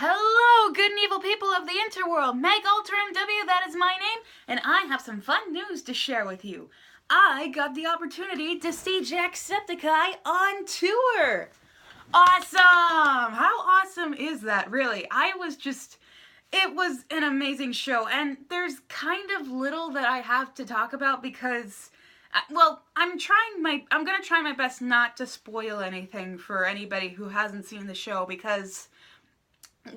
Hello, good and evil people of the interworld. Meg Alter MW, that is my name, and I have some fun news to share with you. I got the opportunity to see Jacksepticeye on tour. Awesome! How awesome is that, really? It was an amazing show, and there's kind of little that I have to talk about because, I'm gonna try my best not to spoil anything for anybody who hasn't seen the show because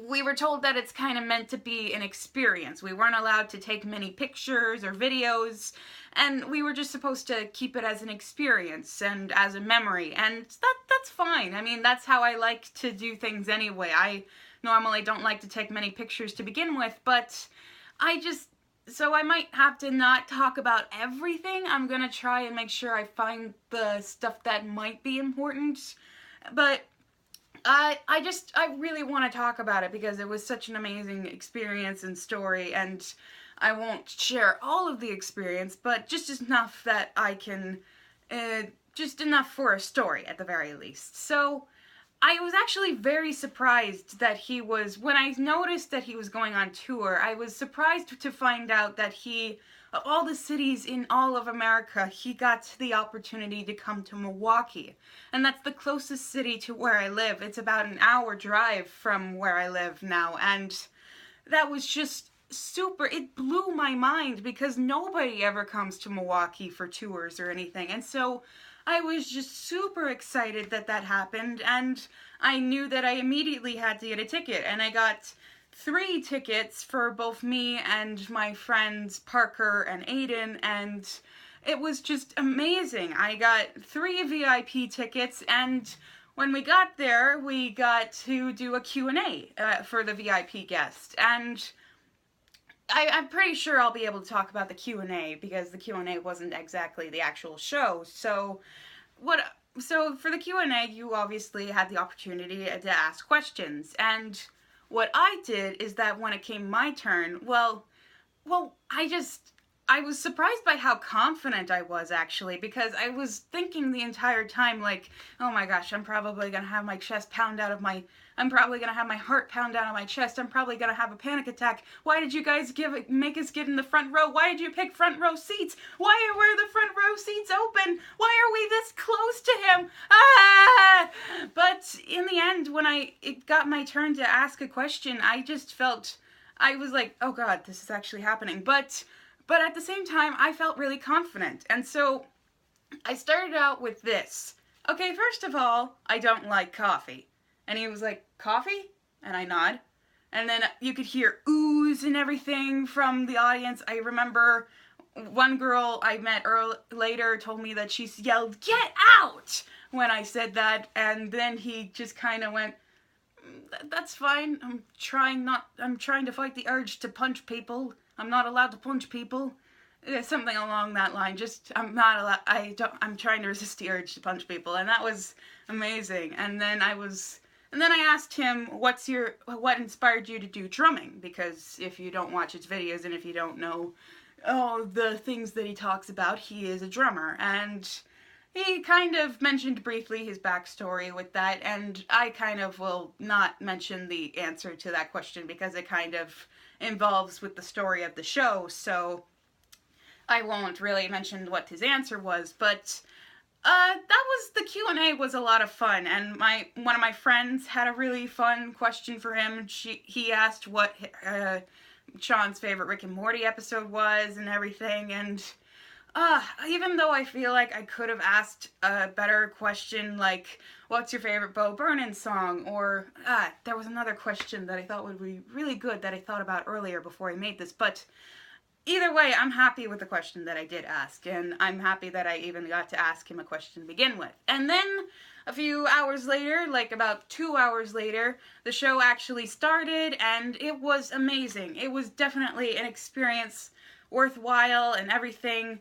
we were told that it's kind of meant to be an experience. We weren't allowed to take many pictures or videos, and we were just supposed to keep it as an experience and as a memory, and that's fine. I mean, that's how I like to do things anyway. I normally don't like to take many pictures to begin with, but so I might have to not talk about everything. I'm gonna try and make sure I find the stuff that might be important, but I really want to talk about it because it was such an amazing experience and story, and I won't share all of the experience, but just enough that I can, just enough for a story at the very least. So, I was actually very surprised that when I noticed that he was going on tour, I was surprised to find out that of all the cities in all of America, he got the opportunity to come to Milwaukee. And that's the closest city to where I live. It's about an hour drive from where I live now. And that was just super, it blew my mind because nobody ever comes to Milwaukee for tours or anything. And so I was just super excited that that happened. And I knew that I immediately had to get a ticket. And I got 3 tickets for both me and my friends Parker and Aiden, and it was just amazing. I got 3 VIP tickets, and when we got there, we got to do a Q&A for the VIP guest, and I'm pretty sure I'll be able to talk about the Q&A because the Q&A wasn't exactly the actual show. So for the Q&A, you obviously had the opportunity to ask questions, and what I did is that when it came my turn, I was surprised by how confident I was, actually, because I was thinking the entire time, like, oh my gosh, I'm probably gonna have my heart pound out of my chest, I'm probably gonna have a panic attack. Why did you guys make us get in the front row? Why did you pick front row seats? Why were the front row seats open? Why are we this close to him? Ah! But in the end, when it got my turn to ask a question, I was like, oh god, this is actually happening. But at the same time, I felt really confident. And so I started out with this. Okay, first of all, I don't like coffee. And he was like, coffee? And I nod. And then you could hear oohs and everything from the audience. I remember one girl I met later told me that she yelled, "Get out!" when I said that. And then he just kind of went, that's fine. I'm trying to fight the urge to punch people. I'm not allowed to punch people. Something along that line. I'm trying to resist the urge to punch people. And that was amazing. And then I asked him, what inspired you to do drumming? Because if you don't watch his videos and if you don't know the things that he talks about, he is a drummer. And he kind of mentioned briefly his backstory with that, and I kind of will not mention the answer to that question because it kind of involves with the story of the show, so I won't really mention what his answer was, but the Q&A was a lot of fun, and one of my friends had a really fun question for him. He asked what Sean's favorite Rick and Morty episode was and everything, and even though I feel like I could have asked a better question, like, what's your favorite Bo Burnham song? Or, there was another question that I thought would be really good that I thought about earlier before I made this, but either way, I'm happy with the question that I did ask, and I'm happy that I even got to ask him a question to begin with. And then, a few hours later, like about 2 hours later, the show actually started, and it was amazing. It was definitely an experience worthwhile and everything.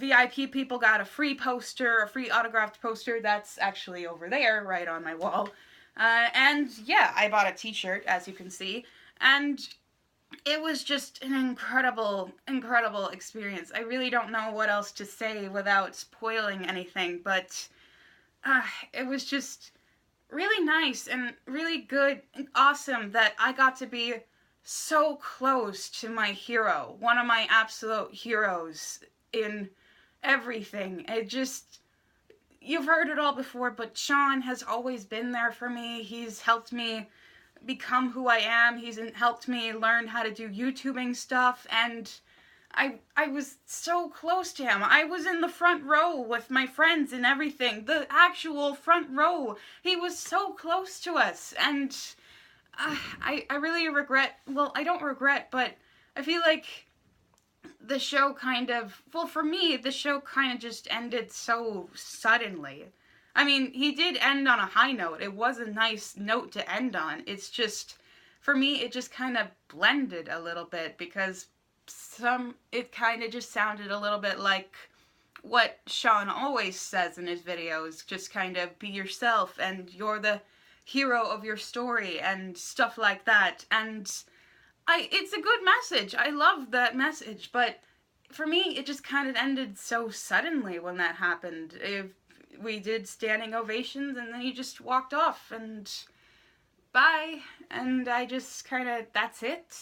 VIP people got a free autographed poster that's actually over there, right on my wall. And yeah, I bought a t-shirt, as you can see, and it was just an incredible, incredible experience. I really don't know what else to say without spoiling anything, but it was just really nice and really good and awesome that I got to be so close to my hero, one of my absolute heroes in everything. It just, you've heard it all before, but Sean has always been there for me. He's helped me become who I am. He's helped me learn how to do YouTubing stuff, and I was so close to him. I was in the front row with my friends and everything. The actual front row. He was so close to us, and I really regret, well, I don't regret, but I feel like the show kind of, well, for me, the show kind of just ended so suddenly. I mean, he did end on a high note. It was a nice note to end on. It's just, for me, it just kind of blended a little bit, because it kind of just sounded a little bit like what Sean always says in his videos, just kind of be yourself, and you're the hero of your story, and stuff like that. And it's a good message. I love that message, but for me, it just kind of ended so suddenly when that happened. We did standing ovations, and then he just walked off, and bye. And I just kind of, that's it.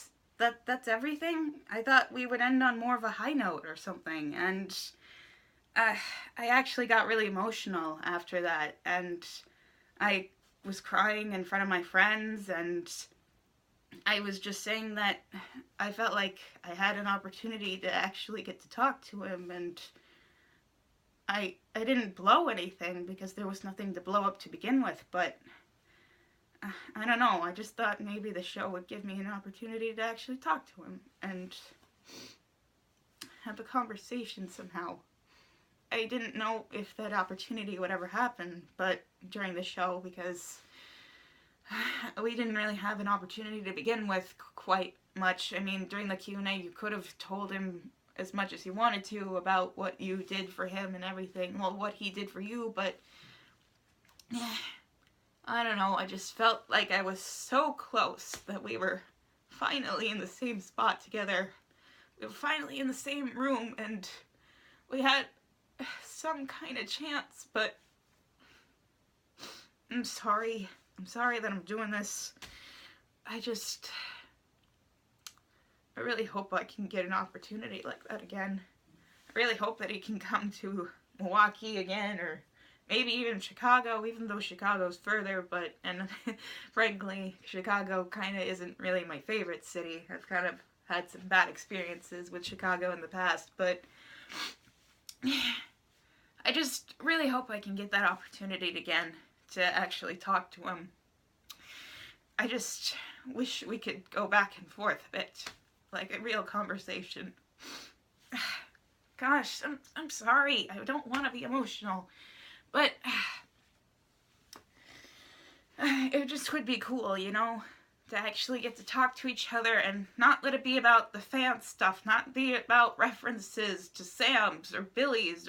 That's everything. I thought we would end on more of a high note or something, and I actually got really emotional after that, and I was crying in front of my friends, and I was just saying that I felt like I had an opportunity to actually get to talk to him, and I didn't blow anything because there was nothing to blow up to begin with, but I don't know, I just thought maybe the show would give me an opportunity to actually talk to him and have a conversation somehow. I didn't know if that opportunity would ever happen, but during the show, because we didn't really have an opportunity to begin with quite much. I mean, during the Q&A, you could have told him as much as you wanted to about what you did for him and everything, well, what he did for you, but I don't know, I just felt like I was so close that we were finally in the same spot together. We were finally in the same room, and we had some kind of chance, but I'm sorry. I'm sorry that I'm doing this. I really hope I can get an opportunity like that again. I really hope that he can come to Milwaukee again, or maybe even Chicago, even though Chicago's further, but, and frankly, Chicago kind of isn't really my favorite city. I've kind of had some bad experiences with Chicago in the past, but I just really hope I can get that opportunity again to actually talk to him. I just wish we could go back and forth a bit, like a real conversation. Gosh, I'm sorry. I don't want to be emotional, but it just would be cool, you know, to actually get to talk to each other and not let it be about the fan stuff, not be about references to Sam's or Billy's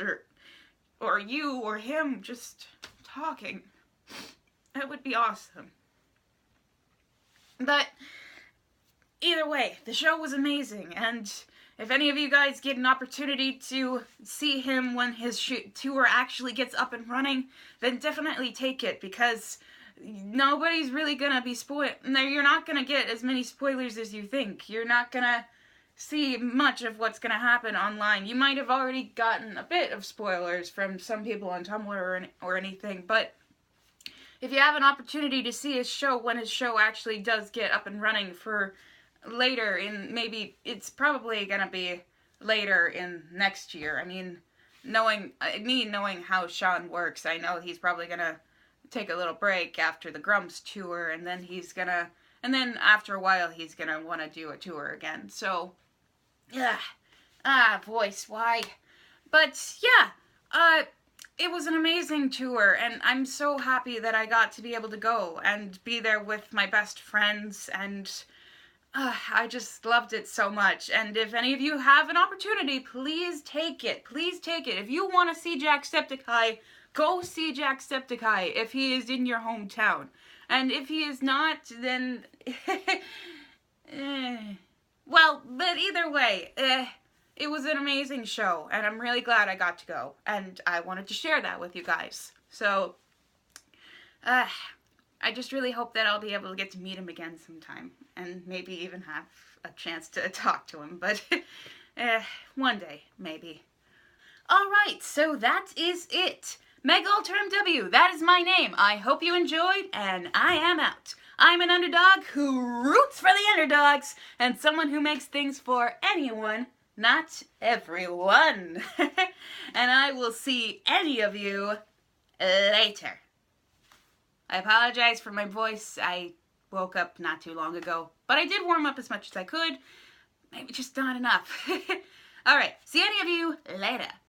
or you or him, just talking. That would be awesome. But either way, the show was amazing, and if any of you guys get an opportunity to see him when his tour actually gets up and running, then definitely take it, because nobody's really gonna be you're not gonna get as many spoilers as you think. You're not gonna see much of what's gonna happen online. You might have already gotten a bit of spoilers from some people on Tumblr or anything, but if you have an opportunity to see his show when his show actually does get up and running for later in, maybe it's probably gonna be later in next year. I mean, knowing how Sean works, I know he's probably gonna take a little break after the Grumps tour, and then after a while he's gonna want to do a tour again. So, yeah, voice, why? But yeah, it was an amazing tour, and I'm so happy that I got to be able to go and be there with my best friends, and I just loved it so much. And if any of you have an opportunity, please take it. Please take it. If you want to see Jacksepticeye, go see Jacksepticeye if he is in your hometown. And if he is not, then well, but either way, it was an amazing show, and I'm really glad I got to go, and I wanted to share that with you guys. So, I just really hope that I'll be able to get to meet him again sometime, and maybe even have a chance to talk to him, but one day, maybe. Alright, so that is it. Meg Alterm W, that is my name. I hope you enjoyed, and I am out. I'm an underdog who roots for the underdogs, and someone who makes things for anyone, not everyone. And I will see any of you later. I apologize for my voice. I woke up not too long ago, but I did warm up as much as I could. Maybe just not enough. Alright, see any of you later.